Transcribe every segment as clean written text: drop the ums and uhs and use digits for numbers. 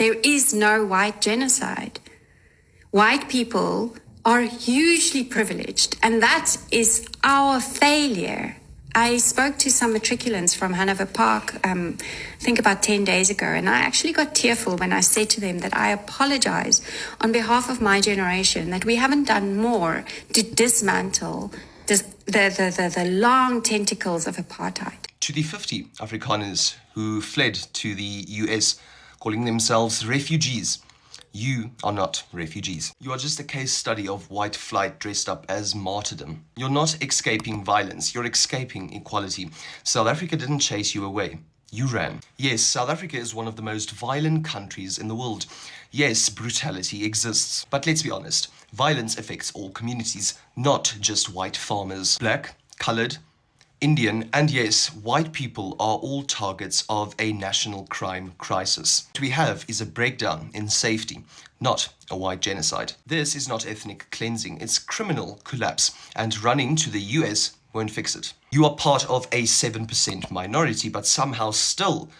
There is no white genocide. White people are hugely privileged, and that is our failure. I spoke to some matriculants from Hanover Park, I think about 10 days ago, and I actually got tearful when I said to them that I apologize on behalf of my generation that we haven't done more to dismantle the long tentacles of apartheid. To the 50 Afrikaners who fled to the US, calling themselves refugees, you are not refugees. You are just a case study of white flight dressed up as martyrdom. You're not escaping violence, you're escaping equality. South Africa didn't chase you away. You ran. Yes, South Africa is one of the most violent countries in the world. Yes, brutality exists. But let's be honest, violence affects all communities, not just white farmers. Black, colored, Indian, and yes, white people are all targets of a national crime crisis. What we have is a breakdown in safety, not a white genocide. This is not ethnic cleansing, it's criminal collapse, and running to the US won't fix it. You are part of a 7% minority, but somehow still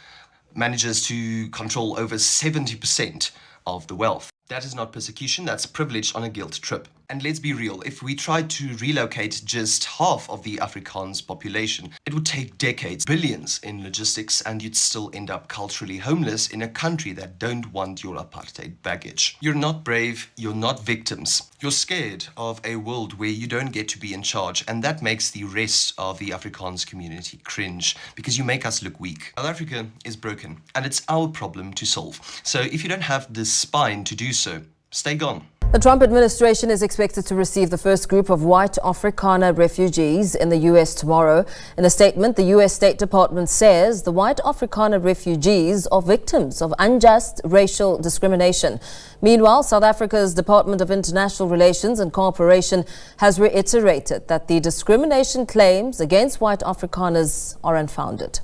manages to control over 70% of the wealth. That is not persecution, that's privilege on a guilt trip. And let's be real, if we tried to relocate just half of the Afrikaans population, it would take decades, billions in logistics, and you'd still end up culturally homeless in a country that don't want your apartheid baggage. You're not brave, you're not victims. You're scared of a world where you don't get to be in charge, and that makes the rest of the Afrikaans community cringe, because you make us look weak. South Africa is broken, and it's our problem to solve. So if you don't have the spine to do so, stay gone. The Trump administration is expected to receive the first group of white Afrikaner refugees in the U.S. tomorrow. In a statement, the U.S. State Department says the white Afrikaner refugees are victims of unjust racial discrimination. Meanwhile, South Africa's Department of International Relations and Cooperation has reiterated that the discrimination claims against white Afrikaners are unfounded.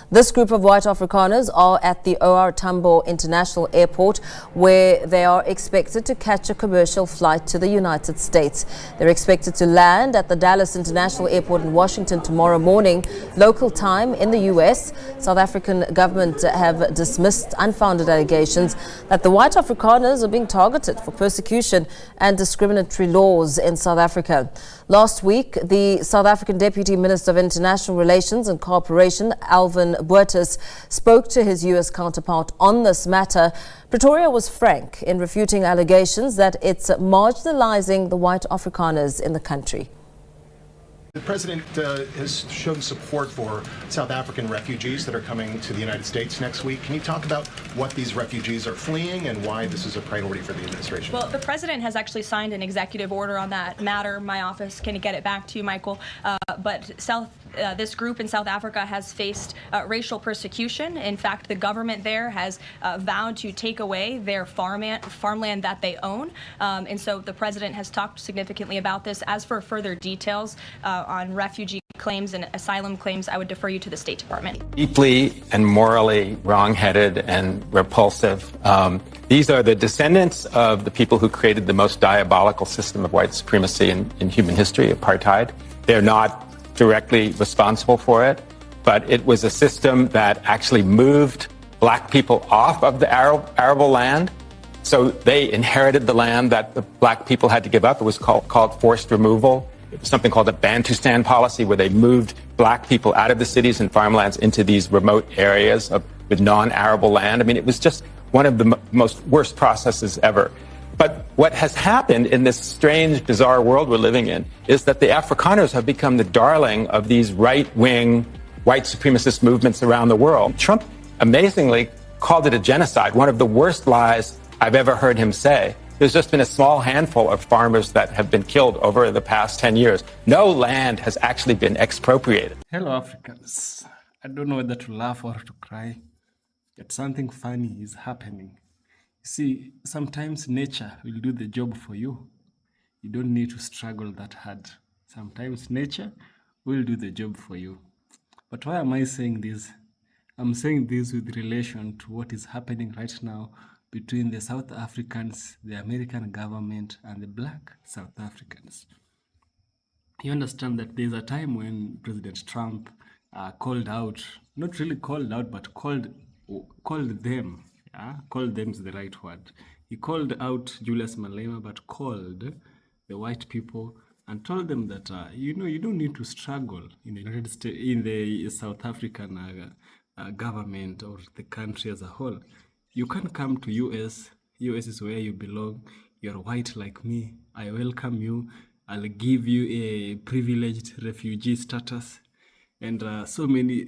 This group of white Afrikaners are at the OR Tambo International Airport, where they are expected to catch a commercial flight to the United States. They're expected to land at the Dallas International Airport in Washington tomorrow morning, local time in the U.S. South African government have dismissed unfounded allegations that the white Afrikaners are being targeted for persecution and discriminatory laws in South Africa. Last week, the South African Deputy Minister of International Relations and Cooperation, Alvin Boertes, spoke to his U.S. counterpart on this matter. Pretoria was frank in refuting allegations that it's marginalizing the white Afrikaners in the country. The president has shown support for South African refugees that are coming to the United States next week. Can you talk about what these refugees are fleeing and why this is a priority for the administration? Well, the president has actually signed an executive order on that matter. My office can get it back to you, Michael. But this group in South Africa has faced racial persecution. In fact, the government there has vowed to take away their farmland that they own. And so the president has talked significantly about this. As for further details on refugee claims and asylum claims, I would defer you to the State Department. Deeply and morally wrong-headed and repulsive. These are the descendants of the people who created the most diabolical system of white supremacy in human history, apartheid. They're not directly responsible for it, but it was a system that actually moved black people off of the arable land. So they inherited the land that the black people had to give up. It was called forced removal. It was something called the Bantustan policy, where they moved black people out of the cities and farmlands into these remote areas with non-arable land. I mean, it was just one of the most worst processes ever. But what has happened in this strange, bizarre world we're living in is that the Afrikaners have become the darling of these right-wing, white supremacist movements around the world. Trump amazingly called it a genocide, one of the worst lies I've ever heard him say. There's just been a small handful of farmers that have been killed over the past 10 years. No land has actually been expropriated. Hello, Africans. I don't know whether to laugh or to cry, yet something funny is happening. You see, sometimes nature will do the job for you. You don't need to struggle that hard. Sometimes nature will do the job for you. But why am I saying this? I'm saying this with relation to what is happening right now between the South Africans, the American government, and the black South Africans. You understand that there's a time when President Trump called out, not really called out, but called them, Called them is the right word. He called out Julius Malema, but called the white people and told them that you don't need to struggle in the United States, in the South African government or the country as a whole. You can come to US. US is where you belong. You're white like me. I welcome you. I'll give you a privileged refugee status. And so many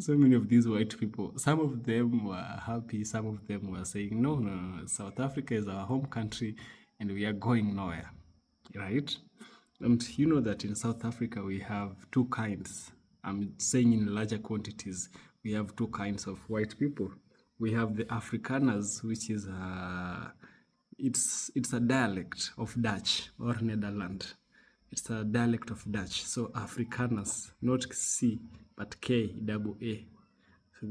so many of these white people, some of them were happy, some of them were saying, no, South Africa is our home country and we are going nowhere, right? And you know that in South Africa we have two kinds. I'm saying in larger quantities, we have two kinds of white people. We have the Afrikaners, which is it's a dialect of Dutch or Netherlands. It's a dialect of Dutch. So Afrikaners, not C, but K-double-A.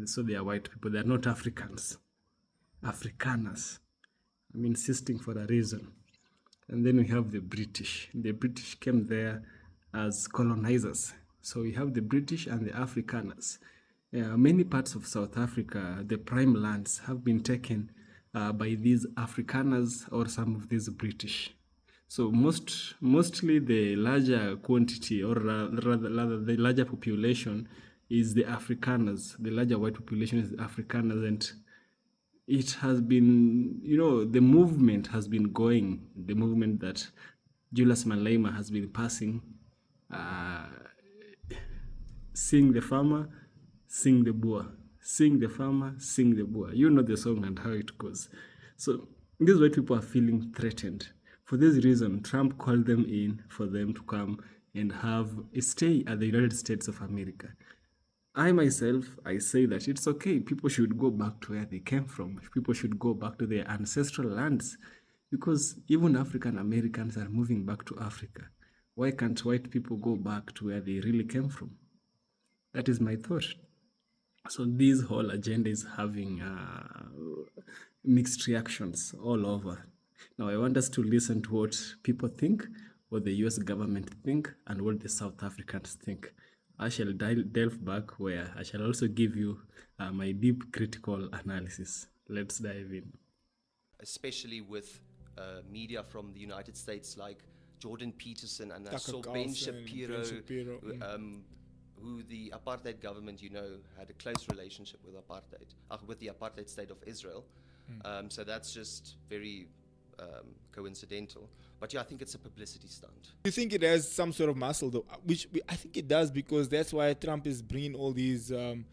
So they are white people. They are not Africans. Afrikaners. I'm insisting for a reason. And then we have the British. The British came there as colonizers. So we have the British and the Afrikaners. Many parts of South Africa, the prime lands, have been taken by these Afrikaners or some of these British. So mostly the larger quantity, or rather the larger population, is the Afrikaners. The larger white population is the Afrikaners, and it has been, the movement has been going. The movement that Julius Malema has been passing, sing the farmer, sing the Boer. Sing the farmer, sing the Boer. You know the song and how it goes. So these white people are feeling threatened. For this reason, Trump called them in for them to come and have a stay at the United States of America. I myself, I say that it's okay. People should go back to where they came from. People should go back to their ancestral lands, because even African Americans are moving back to Africa. Why can't white people go back to where they really came from? That is my thought. So this whole agenda is having mixed reactions all over. Now I want us to listen to what people think, what the US government think, and what the South Africans think. I shall delve back where I shall also give you my deep critical analysis. Let's dive in. Especially with media from the United States like Jordan Peterson and I saw Ben Shapiro, who the apartheid government, had a close relationship with with the apartheid state of Israel. So that's just very coincidental. But yeah, I think it's a publicity stunt. Do you think it has some sort of muscle, though? Which I think it does, because that's why Trump is bringing all these, these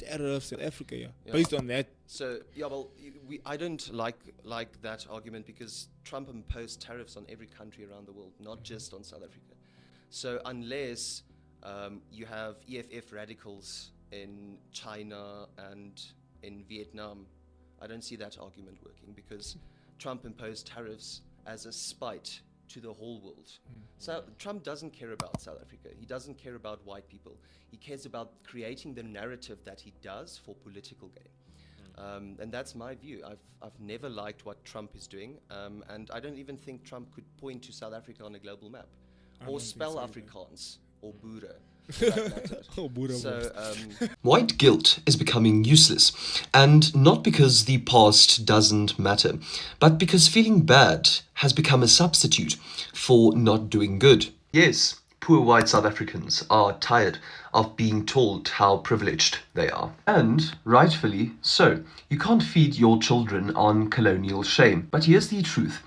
tariffs in Africa, based on that. So yeah, well, I don't like that argument, because Trump imposed tariffs on every country around the world, not just on South Africa. So unless you have EFF radicals in China and in Vietnam, I don't see that argument working, because Trump imposed tariffs as a spite to the whole world. So Trump doesn't care about South Africa. He doesn't care about white people. He cares about creating the narrative that he does for political gain. And that's my view. I've never liked what Trump is doing, and I don't even think Trump could point to South Africa on a global map, or spell Afrikaans, or Boere. White guilt is becoming useless, and not because the past doesn't matter, but because feeling bad has become a substitute for not doing good. Yes, poor white South Africans are tired of being told how privileged they are. And rightfully so. You can't feed your children on colonial shame. But here's the truth.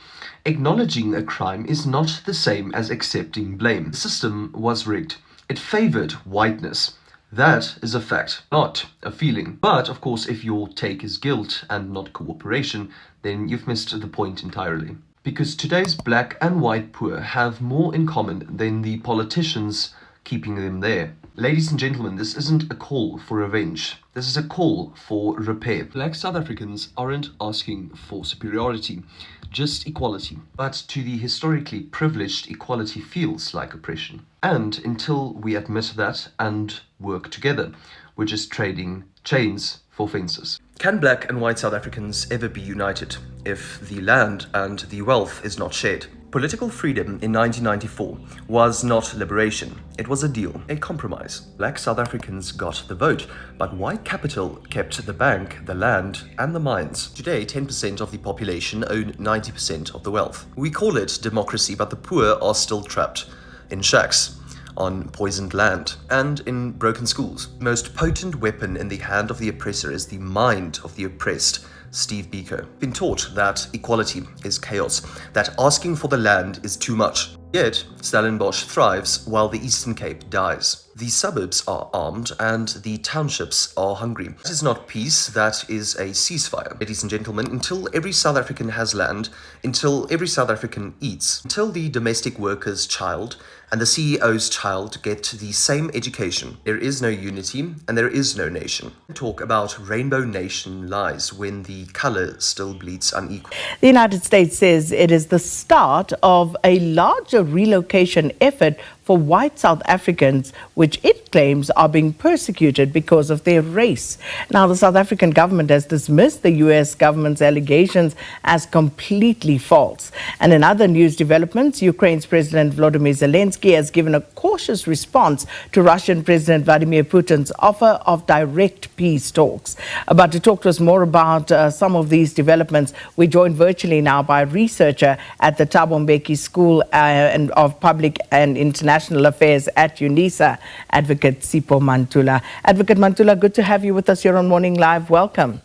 Acknowledging a crime is not the same as accepting blame. The system was rigged. It favored whiteness. That is a fact, not a feeling. But, of course, if your take is guilt and not cooperation, then you've missed the point entirely. Because today's black and white poor have more in common than the politicians keeping them there. Ladies and gentlemen, this isn't a call for revenge. This is a call for repair. Black South Africans aren't asking for superiority, just equality. But to the historically privileged, equality feels like oppression. And until we admit that and work together, we're just trading chains for fences. Can black and white South Africans ever be united if the land and the wealth is not shared? Political freedom in 1994 was not liberation. It was a deal, a compromise. Black South Africans got the vote, but white capital kept the bank, the land, and the mines. Today, 10% of the population own 90% of the wealth. We call it democracy, but the poor are still trapped in shacks, on poisoned land, and in broken schools. The most potent weapon in the hand of the oppressor is the mind of the oppressed. Steve Biko. Been taught that equality is chaos, that asking for the land is too much. Yet, Stellenbosch thrives while the Eastern Cape dies. The suburbs are armed and the townships are hungry. That is not peace, that is a ceasefire. Ladies and gentlemen, until every South African has land, until every South African eats, until the domestic worker's child and the CEO's child get the same education, there is no unity and there is no nation. Talk about rainbow nation lies when the color still bleeds unequal. The United States says it is the start of a larger relocation effort for white South Africans, which it claims are being persecuted because of their race. Now, the South African government has dismissed the U.S. government's allegations as completely false. And in other news developments, Ukraine's President Volodymyr Zelensky has given a cautious response to Russian President Vladimir Putin's offer of direct peace talks. But to talk to us more about some of these developments, we're joined virtually now by a researcher at the Thabo Mbeki School of Public and International Affairs at UNISA, Advocate Sipho Mantula. Advocate Mantula, good to have you with us here on Morning Live. Welcome.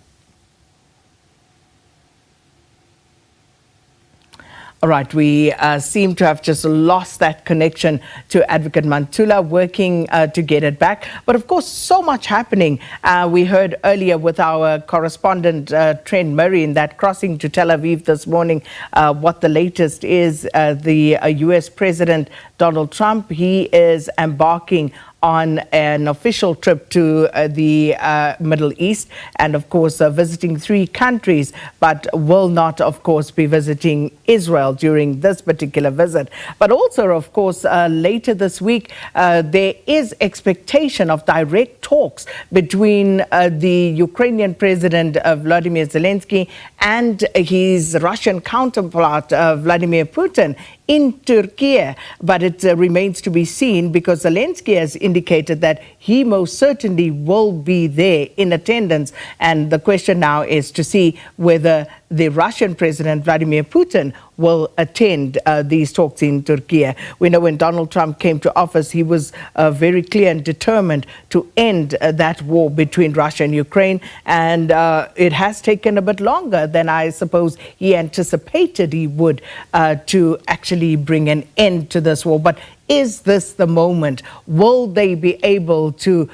All right, we seem to have just lost that connection to Advocate Mantula, working to get it back. But of course, so much happening. We heard earlier with our correspondent, Trent Murray, in that crossing to Tel Aviv this morning, what the latest is. The U.S. President Donald Trump, he is embarking on an official trip to the Middle East and, of course, visiting 3 countries, but will not, of course, be visiting Israel during this particular visit. But also, of course, later this week, there is expectation of direct talks between the Ukrainian President Vladimir Zelensky and his Russian counterpart, Vladimir Putin, in Turkey. But it remains to be seen, because Zelensky has indicated that he most certainly will be there in attendance. And the question now is to see whether the Russian President Vladimir Putin will attend these talks in Turkey. We know when Donald Trump came to office, he was very clear and determined to end that war between Russia and Ukraine. And it has taken a bit longer than I suppose he anticipated he would to actually bring an end to this war. But is this the moment? Will they be able to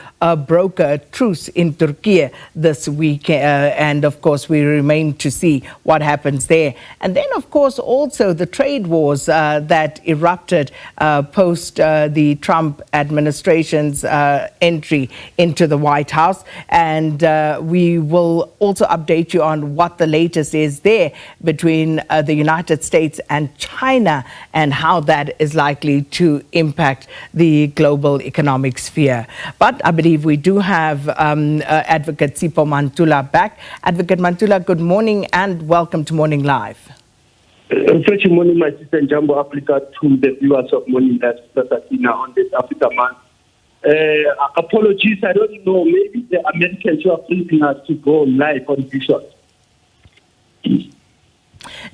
broker a truce in Turkey this week? And of course, we remain to see what happens there. And then, of course, also the trade wars that erupted post the Trump administration's entry into the White House. And we will also update you on what the latest is there between the United States and China, and how that is likely to impact the global economic sphere. But I believe we do have Advocate Sipho Mantula back. Advocate Mantula, good morning and welcome to Morning Live. Fresh morning, my sister Njambo Africa, to the viewers of Morning Live on this Africa Month. Apologies, I don't know, maybe the Americans who are pleasing us to go live on visual.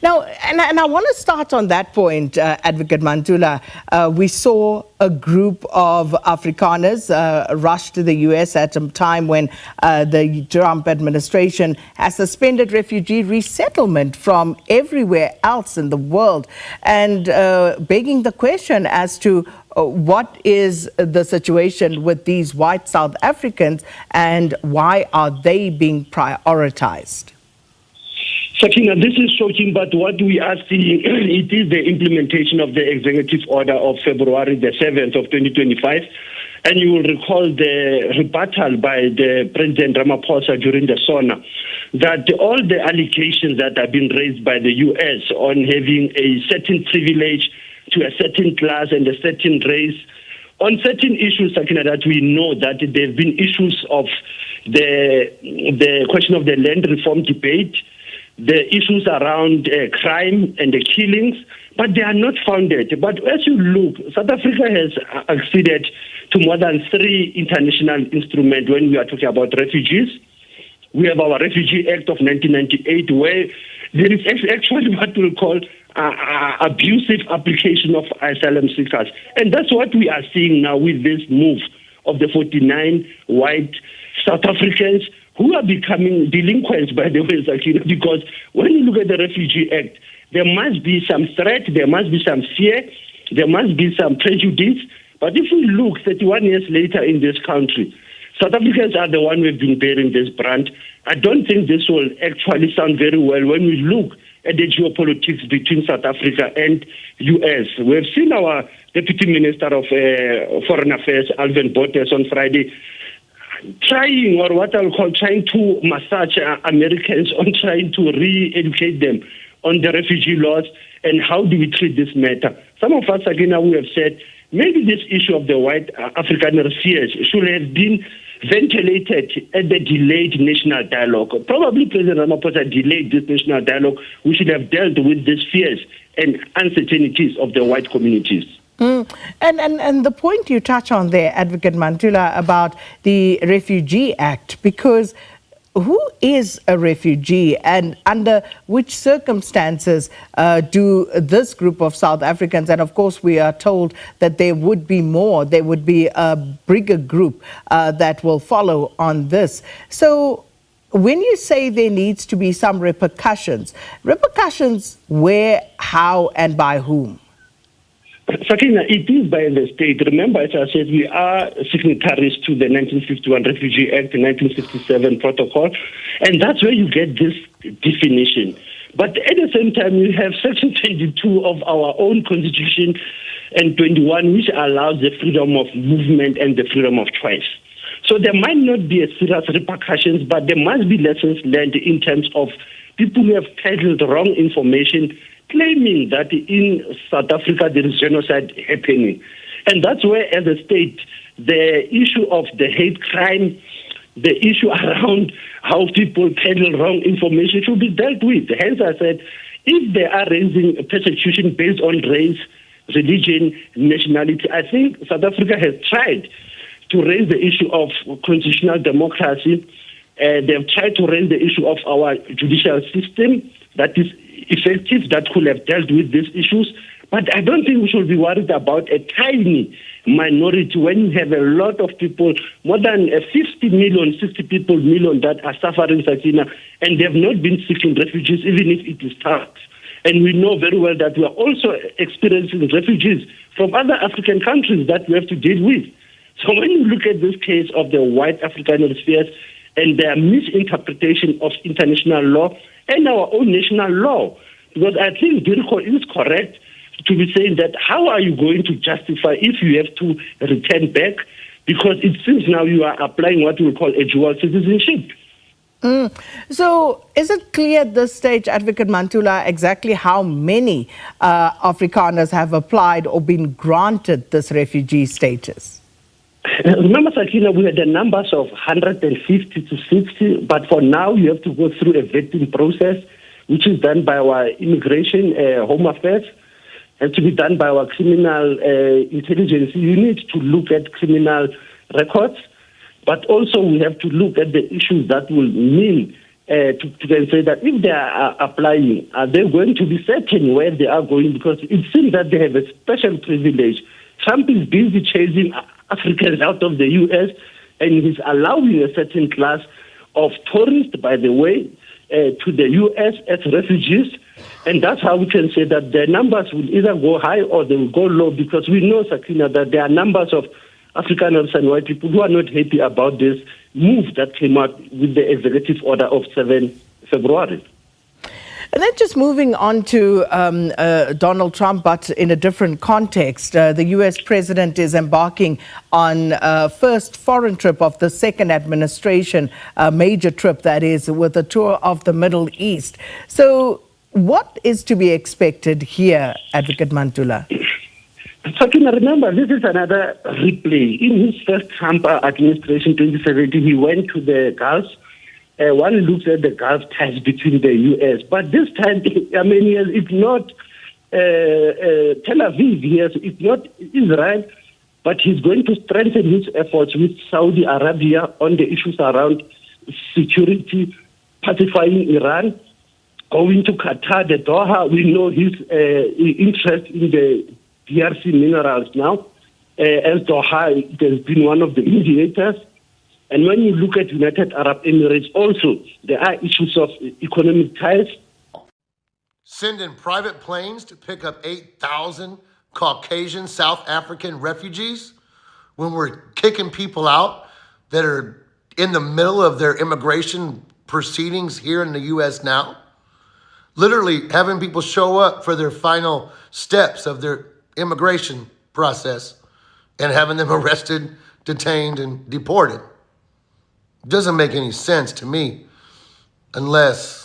Now, and I want to start on that point, Advocate Mantula. We saw a group of Afrikaners rush to the U.S. at a time when the Trump administration has suspended refugee resettlement from everywhere else in the world, and begging the question as to what is the situation with these white South Africans and why are they being prioritized? Sakina, this is shocking, but what we are seeing, it is the implementation of the executive order of February the 7th of 2025. And you will recall the rebuttal by the President Ramaphosa during the SONA, that all the allegations that have been raised by the U.S. on having a certain privilege to a certain class and a certain race, on certain issues, Sakina, that we know that there have been issues of the question of the land reform debate, the issues around crime and the killings, but they are not founded. But as you look, South Africa has acceded to more than 3 international instruments when we are talking about refugees. We have our Refugee Act of 1998, where there is actually what we'll call abusive application of asylum seekers. And that's what we are seeing now with this move of the 49 white South Africans who are becoming delinquents, by the way, Sakina, because when you look at the Refugee Act, there must be some threat, there must be some fear, there must be some prejudice. But if we look 31 years later in this country, South Africans are the one who have been bearing this brand. I don't think this will actually sound very well when we look at the geopolitics between South Africa and U.S. We have seen our Deputy Minister of Foreign Affairs, Alvin Botes, on Friday, trying, or what I'll call trying to massage Americans on trying to re-educate them on the refugee laws and how do we treat this matter. Some of us, again, we have said, maybe this issue of the white African refugees should have been ventilated at the delayed national dialogue. Probably President Ramaphosa delayed this national dialogue. We should have dealt with these fears and uncertainties of the white communities. And the point you touch on there, Advocate Mantula, about the Refugee Act, because who is a refugee and under which circumstances do this group of South Africans, and of course we are told that there would be more, there would be a bigger group that will follow on this. So when you say there needs to be some repercussions where, how and by whom? Sakina, it is by the state. Remember, as I said, we are signatories to the 1951 Refugee Act, the 1967 Protocol, and that's where you get this definition. But at the same time, you have Section 22 of our own Constitution and 21, which allows the freedom of movement and the freedom of choice. So there might not be a serious repercussions, but there must be lessons learned in terms of people who have peddled wrong information, claiming that in South Africa there is genocide happening. And that's where, as a state, the issue of the hate crime, the issue around how people peddle wrong information should be dealt with. Hence, I said, if they are raising persecution based on race, religion, nationality, I think South Africa has tried to raise the issue of constitutional democracy. They've tried to raise the issue of our judicial system that is effective, that could have dealt with these issues. But I don't think we should be worried about a tiny minority when you have a lot of people, more than 50 million, 60 people million that are suffering, Sakina, and they have not been seeking refugees, even if it is tough. And we know very well that we are also experiencing refugees from other African countries that we have to deal with. So when you look at this case of the white African refugees and their misinterpretation of international law and our own national law, because I think Dirko is correct to be saying that how are you going to justify if you have to return back? Because it seems now you are applying what we call a dual citizenship. So is it clear at this stage, Advocate Mantula, exactly how many Afrikaners have applied or been granted this refugee status? Remember, Sakina, we had the numbers of 150 to 60, but for now you have to go through a vetting process, which is done by our Immigration Home Affairs, and to be done by our Criminal Intelligence Unit to look at criminal records. But also we have to look at the issues that will mean to then say that if they are applying, are they going to be certain where they are going? Because it seems that they have a special privilege. Trump is busy chasing Africans out of the U.S., and he's allowing a certain class of tourists, by the way, to the U.S. as refugees. And that's how we can say that the numbers will either go high or they will go low, because we know, Sakina, that there are numbers of Afrikaners and white people who are not happy about this move that came out with the executive order of 7 February. And then just moving on to Donald Trump, but in a different context, the U.S. president is embarking on first foreign trip of the second administration, a major trip that is, with a tour of the Middle East. So what is to be expected here, Advocate Mantula? Sakina, remember, this is another replay. In his first Trump administration, 2017, he went to the Gulf one looks at the Gulf ties between the U.S. But this time, Armenia, it's not Tel Aviv, yes, it's not Israel, but he's going to strengthen his efforts with Saudi Arabia on the issues around security, pacifying Iran, going to Qatar, the Doha. We know his interest in the DRC minerals now, as Doha has been one of the mediators. And when you look at United Arab Emirates also, there are issues of economic ties. Sending private planes to pick up 8,000 Caucasian South African refugees when we're kicking people out that are in the middle of their immigration proceedings here in the U.S. now. Literally having people show up for their final steps of their immigration process and having them arrested, detained, and deported. Doesn't make any sense to me unless...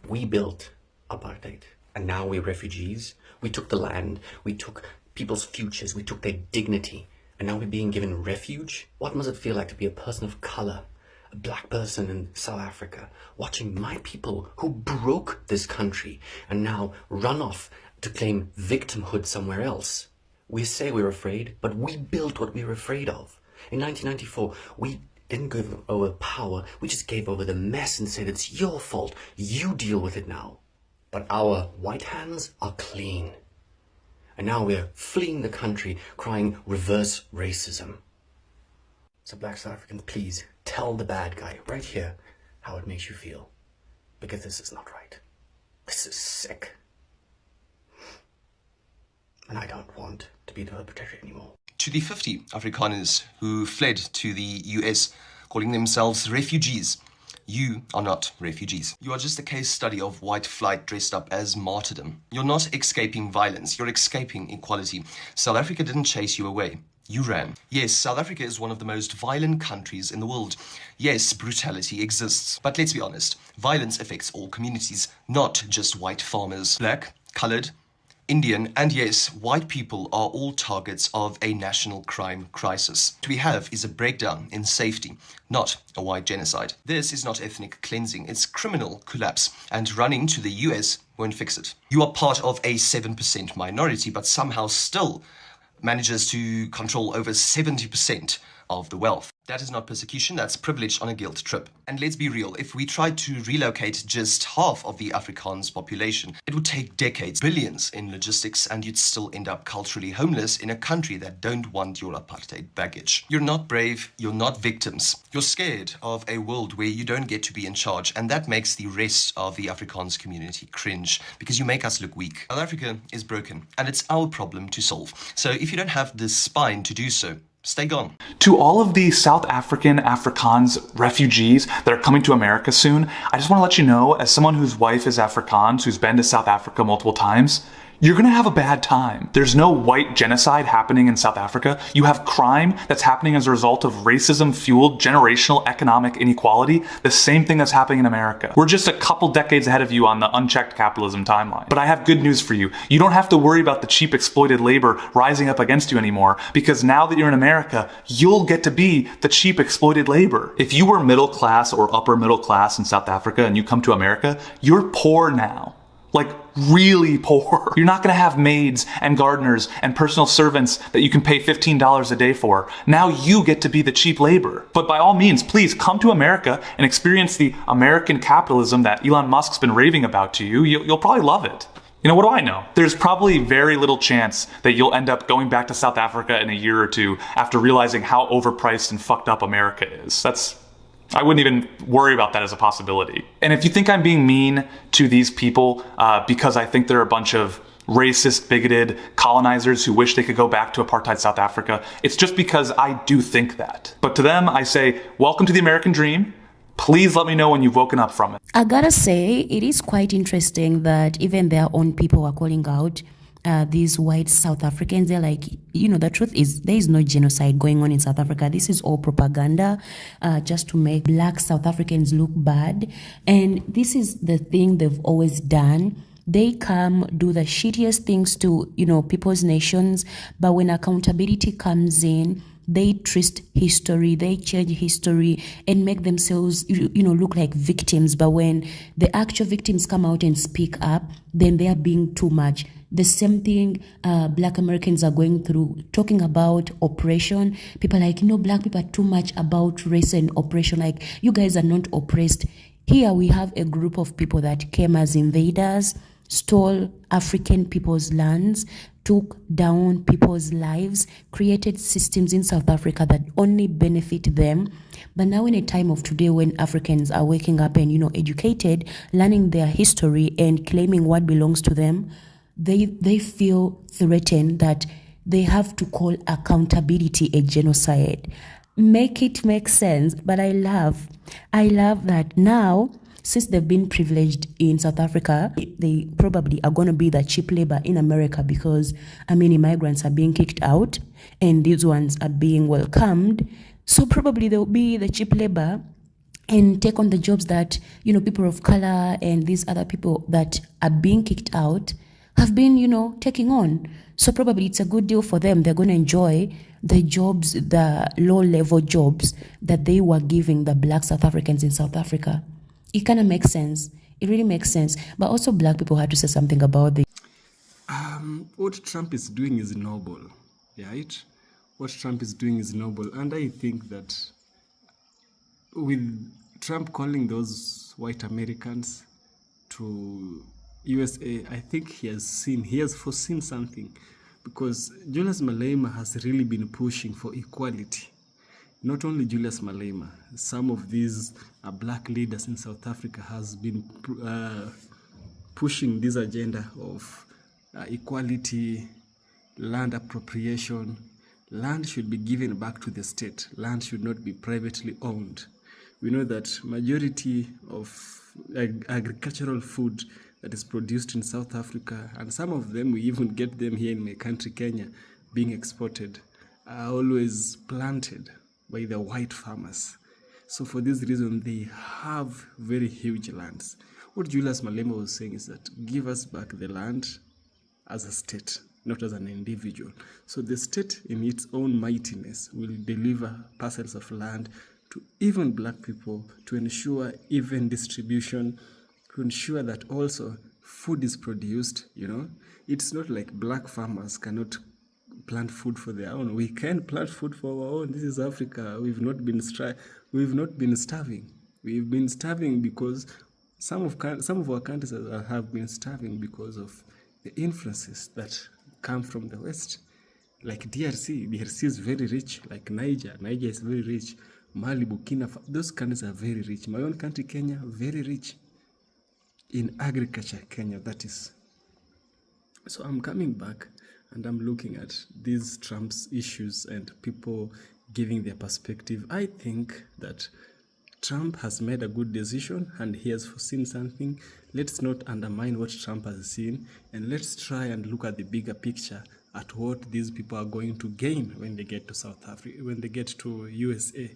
We built apartheid, and now we're refugees. We took the land, we took people's futures, we took their dignity, and now we're being given refuge? What must it feel like to be a person of color, a black person in South Africa, watching my people who broke this country and now run off to claim victimhood somewhere else? We say we're afraid, but we built what we were afraid of. In 1994, we didn't give over power, we just gave over the mess and said, it's your fault, you deal with it now. But our white hands are clean. And now we're fleeing the country, crying reverse racism. So black South Africans, please tell the bad guy right here how it makes you feel. Because this is not right. This is sick. And I don't want to be the perpetrator anymore. To the 50 Afrikaners who fled to the US, calling themselves refugees, you are not refugees. You are just a case study of white flight dressed up as martyrdom. You're not escaping violence, you're escaping equality. South Africa didn't chase you away. You ran. Yes, South Africa is one of the most violent countries in the world. Yes, brutality exists. But let's be honest, violence affects all communities, not just white farmers. Black, colored, Indian, and yes, white people are all targets of a national crime crisis. What we have is a breakdown in safety, not a white genocide. This is not ethnic cleansing, it's criminal collapse, and running to the US won't fix it. You are part of a 7% minority, but somehow still manages to control over 70% of the wealth. That is not persecution, that's privilege on a guilt trip. And let's be real, if we tried to relocate just half of the Afrikaans population, it would take decades, billions in logistics, and you'd still end up culturally homeless in a country that don't want your apartheid baggage. You're not brave, you're not victims. You're scared of a world where you don't get to be in charge, and that makes the rest of the Afrikaans community cringe, because you make us look weak. South Africa is broken, and it's our problem to solve. So if you don't have the spine to do so, stay gone. To all of the South African Afrikaans refugees that are coming to America soon, I just want to let you know, as someone whose wife is Afrikaans, who's been to South Africa multiple times, you're going to have a bad time. There's no white genocide happening in South Africa. You have crime that's happening as a result of racism-fueled generational economic inequality, the same thing that's happening in America. We're just a couple decades ahead of you on the unchecked capitalism timeline. But I have good news for you. You don't have to worry about the cheap exploited labor rising up against you anymore, because now that you're in America, you'll get to be the cheap exploited labor. If you were middle class or upper middle class in South Africa and you come to America, you're poor now. Like, really poor. You're not gonna have maids and gardeners and personal servants that you can pay $15 a day for. Now you get to be the cheap labor. But by all means, please come to America and experience the American capitalism that Elon Musk's been raving about to you. You'll probably love it. You know, what do I know? There's probably very little chance that you'll end up going back to South Africa in a year or two after realizing how overpriced and fucked up America is. I wouldn't even worry about that as a possibility. And if you think I'm being mean to these people because I think they're a bunch of racist, bigoted colonizers who wish they could go back to apartheid South Africa, it's just because I do think that. But to them, I say, welcome to the American dream. Please let me know when you've woken up from it. I gotta say, it is quite interesting that even their own people are calling out these white South Africans. They're like, you know, the truth is there is no genocide going on in South Africa. This is all propaganda just to make black South Africans look bad. And this is the thing they've always done. They come do the shittiest things to, you know, people's nations. But when accountability comes in, they twist history, they change history and make themselves, look like victims. But when the actual victims come out and speak up, then they are being too much. The same thing Black Americans are going through, talking about oppression. People are like, Black people are too much about race and oppression. Like, you guys are not oppressed. Here we have a group of people that came as invaders, stole African people's lands, took down people's lives, created systems in South Africa that only benefit them. But now in a time of today when Africans are waking up and, educated, learning their history and claiming what belongs to them, they feel threatened that they have to call accountability a genocide. Make it make sense. But I love that now, since they've been privileged in South Africa, they probably are going to be the cheap labor in America because, immigrants are being kicked out and these ones are being welcomed. So probably they'll be the cheap labor and take on the jobs that, people of color and these other people that are being kicked out have been, taking on. So probably it's a good deal for them. They're going to enjoy the jobs, the low-level jobs that they were giving the Black South Africans in South Africa. It kind of makes sense. It really makes sense. But also Black people had to say something about this. What Trump is doing is noble, right? What Trump is doing is noble. And I think that with Trump calling those white Americans to USA, I think he has foreseen something, because Julius Malema has really been pushing for equality. Not only Julius Malema, some of these Black leaders in South Africa has been pushing this agenda of equality, land appropriation. Land should be given back to the state. Land should not be privately owned. We know that majority of agricultural food that is produced in South Africa, and some of them, we even get them here in my country, Kenya, being exported, are always planted by the white farmers. So for this reason, they have very huge lands. What Julius Malema was saying is that give us back the land as a state, not as an individual. So the state in its own mightiness will deliver parcels of land to even Black people to ensure even distribution, to ensure that also food is produced. It's not like Black farmers cannot plant food for their own. We can plant food for our own. This is Africa. We've not been starving. We've been starving because some of our countries have been starving because of the influences that come from the West. Like DRC is very rich. Like Niger is very rich. Mali, Burkina, those countries are very rich. My own country, Kenya, very rich in agriculture, Kenya, that is. So I'm coming back and I'm looking at these Trump's issues and people giving their perspective. I think that Trump has made a good decision and he has foreseen something. Let's not undermine what Trump has seen, and let's try and look at the bigger picture at what these people are going to gain when they get to South Africa, when they get to USA.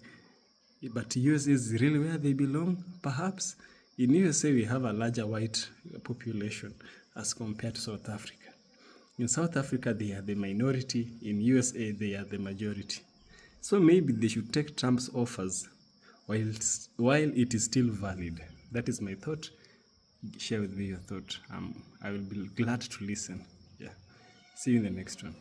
But USA is really where they belong, perhaps. In USA, we have a larger white population as compared to South Africa. In South Africa, they are the minority. In USA, they are the majority. So maybe they should take Trump's offers while it is still valid. That is my thought. Share with me your thought. I will be glad to listen. Yeah. See you in the next one.